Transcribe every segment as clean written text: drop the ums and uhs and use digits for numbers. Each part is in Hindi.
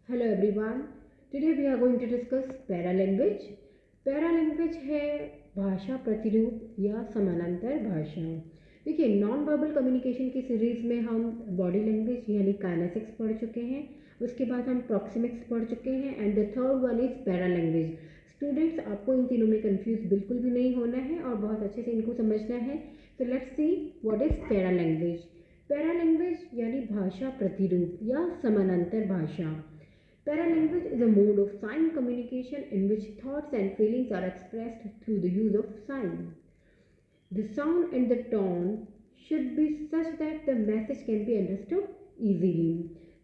Hello everyone. Today we are going to discuss paralanguage. पैरालैंग्वेज है भाषा प्रतिरूप या समानांतर भाषा। देखिए, नॉन वर्बल कम्युनिकेशन की सीरीज़ में हम बॉडी लैंग्वेज यानी काइनेसिक्स पढ़ चुके हैं। उसके बाद हम प्रॉक्सिमिक्स पढ़ चुके हैं and the third one is paralanguage. Students, आपको इन तीनों में कंफ्यूज बिल्कुल भी नहीं होना है और बहुत अच्छे से इनको समझना है। तो लेट्स सी व्हाट इज़ पैरालैंग्वेज। पैरालैंग्वेज यानी भाषा प्रतिरूप या समानांतर भाषा। Paralanguage is a mode of sign communication in which thoughts and feelings are expressed through the use of sign. The sound and the tone should be such that the message can be understood easily.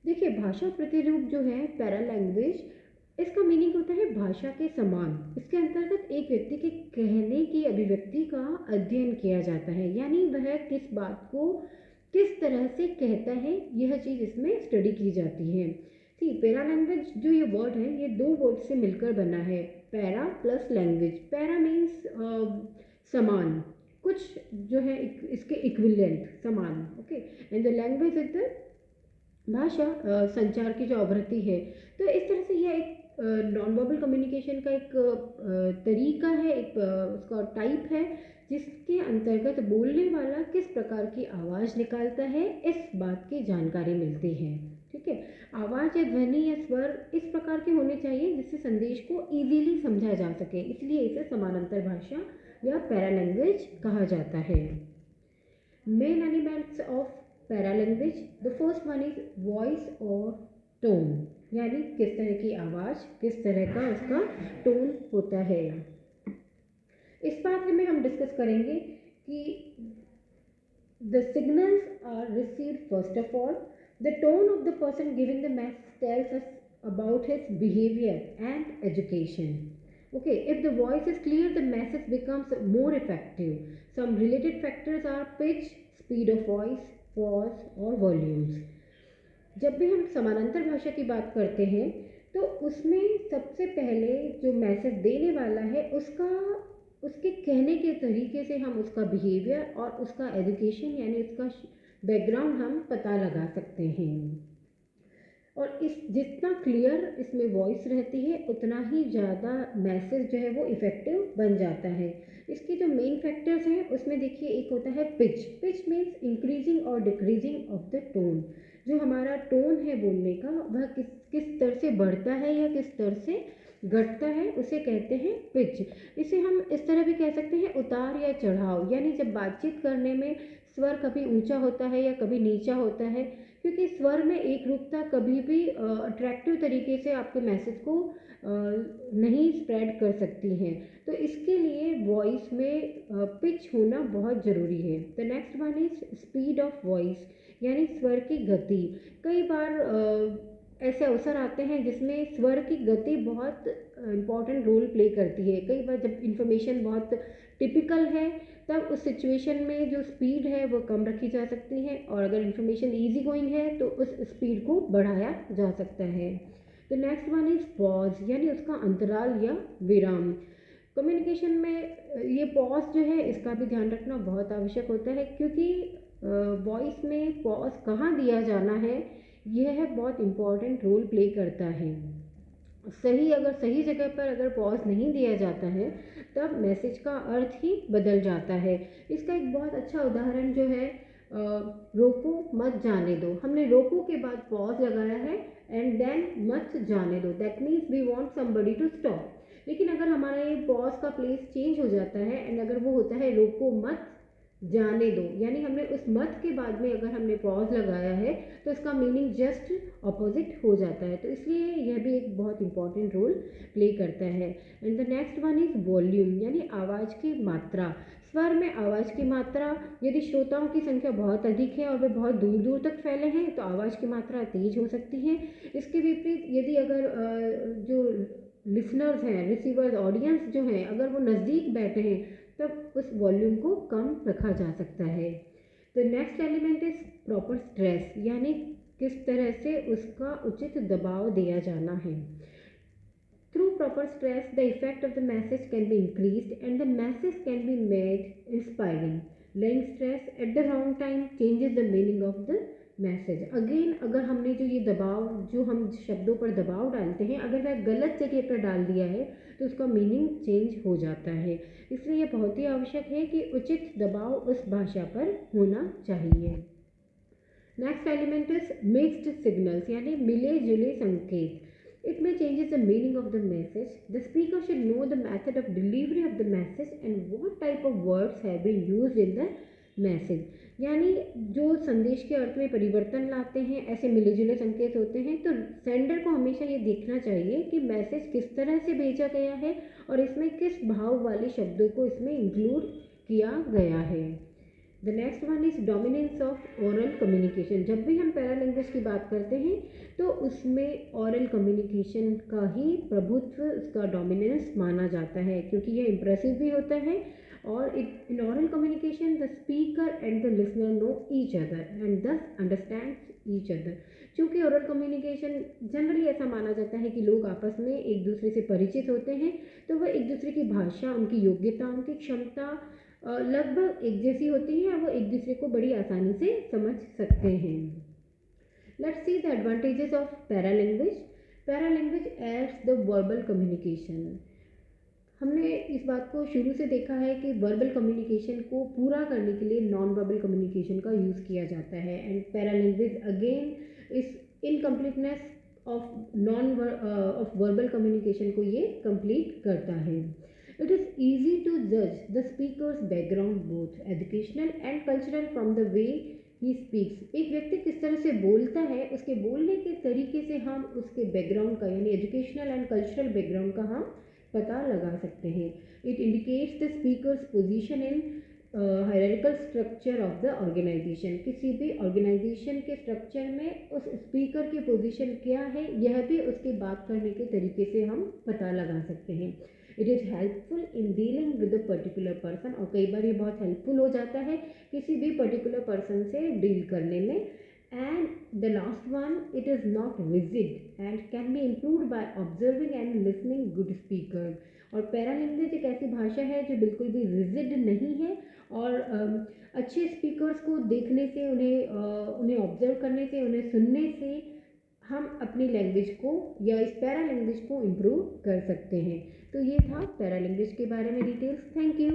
देखिए, भाषा प्रतिरूप जो है पैरालैंग्वेज, इसका मीनिंग होता है भाषा के समान। इसके अंतर्गत एक व्यक्ति के कहने की अभिव्यक्ति का अध्ययन किया जाता है, यानी वह किस बात को किस तरह से कहता है, यह चीज़ इसमें स्टडी की जाती है। ठीक, पैरा लैंग्वेज जो ये वर्ड है, ये दो वर्ड से मिलकर बना है, para plus language. Para means समान, कुछ जो है इसके इक्विवेलेंट, समान। Okay, and the language is the भाषा, संचार की जो आवृत्ति है। तो इस तरह से यह एक नॉन वर्बल कम्युनिकेशन का एक तरीका है, एक उसका टाइप है, जिसके अंतर्गत बोलने वाला किस प्रकार की आवाज़ निकालता है, इस बात की जानकारी मिलती है। ठीक है, आवाज़ या ध्वनि या स्वर इस प्रकार के होने चाहिए जिससे संदेश को इजीली समझा जा सके, इसलिए इसे समानांतर भाषा या पैरालैंग्वेज कहा जाता है। Main elements of paralanguage, the first one is voice और टोन, यानी किस तरह की आवाज़, किस तरह का उसका टोन होता है। इस बात में हम डिस्कस करेंगे कि the signals are received first of all, the tone of the person giving the message tells us about his behavior and education. Okay, if the voice is clear, the message becomes more effective. Some related factors are pitch, speed of voice, pause और volumes. जब भी हम समानांतर भाषा की बात करते हैं तो उसमें सबसे पहले जो मैसेज देने वाला है उसके कहने के तरीके से हम उसका बिहेवियर और उसका एजुकेशन यानी उसका बैकग्राउंड हम पता लगा सकते हैं। और इस जितना क्लियर इसमें वॉइस रहती है उतना ही ज़्यादा मैसेज जो है वो इफ़ेक्टिव बन जाता है। इसके जो मेन फैक्टर्स हैं उसमें देखिए, एक होता है पिच। पिच मीन्स इंक्रीजिंग और डिक्रीजिंग ऑफ द टोन। जो हमारा टोन है बोलने का, वह किस किस स्तर से बढ़ता है या किस स्तर से घटता है, उसे कहते हैं पिच। इसे हम इस तरह भी कह सकते हैं उतार या चढ़ाव, यानी जब बातचीत करने में स्वर कभी ऊंचा होता है या कभी नीचा होता है, क्योंकि स्वर में एक रूपता कभी भी अट्रैक्टिव तरीके से आपके मैसेज को नहीं स्प्रेड कर सकती हैं। तो इसके लिए वॉइस में पिच होना बहुत ज़रूरी है। The next one is speed of voice, यानी स्वर की गति। कई बार ऐसे अवसर आते हैं जिसमें स्वर की गति बहुत इम्पॉर्टेंट रोल प्ले करती है। कई बार जब इन्फॉर्मेशन बहुत टिपिकल है तब उस सिचुएशन में जो स्पीड है वो कम रखी जा सकती है, और अगर इन्फॉर्मेशन ईजी गोइंग है तो उस स्पीड को बढ़ाया जा सकता है। तो नेक्स्ट वन इज पॉज, यानी उसका अंतराल या विराम। कम्युनिकेशन में ये पॉज जो है इसका भी ध्यान रखना बहुत आवश्यक होता है, क्योंकि वॉइस में पॉज कहाँ दिया जाना है यह बहुत इम्पॉर्टेंट रोल प्ले करता है। अगर सही जगह पर अगर पॉज नहीं दिया जाता है तब मैसेज का अर्थ ही बदल जाता है। इसका एक बहुत अच्छा उदाहरण जो है, रोको मत जाने दो। हमने रोको के बाद पॉज लगाया है एंड देन मत जाने दो, that means we want somebody to stop. लेकिन अगर हमारा ये पॉज का प्लेस चेंज हो जाता है एंड अगर वो होता है रोको मत जाने दो, यानी हमने उस मत के बाद में अगर हमने पॉज लगाया है तो इसका मीनिंग जस्ट ऑपोजिट हो जाता है। तो इसलिए यह भी एक बहुत इंपॉर्टेंट रोल प्ले करता है। And the next one is volume, यानी आवाज़ की मात्रा। स्वर में आवाज़ की मात्रा, यदि श्रोताओं की संख्या बहुत अधिक है और वे बहुत दूर दूर तक फैले हैं तो आवाज़ की मात्रा तेज हो सकती है। इसके विपरीत यदि अगर जो लिसनर्स हैं, रिसीवर्स, ऑडियंस जो हैं, अगर वो नज़दीक बैठे हैं तब उस वॉल्यूम को कम रखा जा सकता है। तो next element is proper stress, यानी किस तरह से उसका उचित दबाव दिया जाना है। Through proper stress the effect of the message can be increased and the message can be made inspiring. Laying stress at the wrong time changes the meaning of the message. Again अगर हमने जो ये दबाव, जो हम शब्दों पर दबाव डालते हैं, अगर वह गलत जगह पर डाल दिया है तो उसका मीनिंग चेंज हो जाता है। इसलिए ये बहुत ही आवश्यक है कि उचित दबाव उस भाषा पर होना चाहिए। Next element is mixed signals, यानी मिले जुले संकेत। It may changes the meaning of the message. The speaker should know the method of delivery of the message and what type of words have been used in the message. यानी जो संदेश के अर्थ में परिवर्तन लाते हैं, ऐसे मिले जुले संकेत होते हैं, तो सेंडर को हमेशा ये देखना चाहिए कि मैसेज किस तरह से भेजा गया है और इसमें किस भाव वाले शब्दों को इसमें इंक्लूड किया गया है। The next one is dominance of oral communication. जब भी हम पैरालैंग्वेज की बात करते हैं तो उसमें ओरल कम्युनिकेशन का ही प्रभुत्व, उसका डोमिनेंस माना जाता है, क्योंकि यह इम्प्रेसिव भी होता है। और in oral communication the speaker and the listener know each other and दस अंडरस्टैंड ईच अदर। क्योंकि ओरल कम्युनिकेशन जनरली ऐसा माना जाता है कि लोग आपस में एक दूसरे से परिचित होते हैं, तो वह एक दूसरे की भाषा, उनकी योग्यता, उनकी क्षमता लगभग एक जैसी होती है और वो एक दूसरे को बड़ी आसानी से समझ सकते हैं। Let's see the advantages of paralanguage. Paralanguage aids the verbal communication. हमने इस बात को शुरू से देखा है कि वर्बल कम्युनिकेशन को पूरा करने के लिए नॉन वर्बल कम्युनिकेशन का यूज़ किया जाता है, एंड पैरालैंग्वेज अगेन इस incompleteness of of verbal communication को ये कंप्लीट करता है। It is easy to judge the speaker's background, both educational and cultural, from the way he speaks. एक व्यक्ति किस तरह से बोलता है, उसके बोलने के तरीके से हम उसके बैकग्राउंड का, यानी एजुकेशनल एंड कल्चरल बैकग्राउंड का हम पता लगा सकते हैं। It indicates the speaker's position in hierarchical structure of the organization. किसी भी ऑर्गेनाइजेशन के स्ट्रक्चर में उस स्पीकर की पोजीशन क्या है, यह भी उसके बात करने के तरीके से हम पता लगा सकते हैं। It is helpful in dealing with a particular person, और कई बार ये बहुत हेल्पफुल हो जाता है किसी भी पर्टिकुलर पर्सन से डील करने में। And the last one, it is not rigid and can be improved by observing and listening good speaker. और पैरालैंग्वेज एक ऐसी भाषा है जो बिल्कुल भी रिजिड नहीं है, और अच्छे स्पीकर्स को देखने से, उन्हें ऑब्जर्व करने से, उन्हें सुनने से हम अपनी लैंग्वेज को या इस पैरा लैंग्वेज को इम्प्रूव कर सकते हैं। तो ये था पैरा लैंग्वेज के बारे में डिटेल्स। Thank you.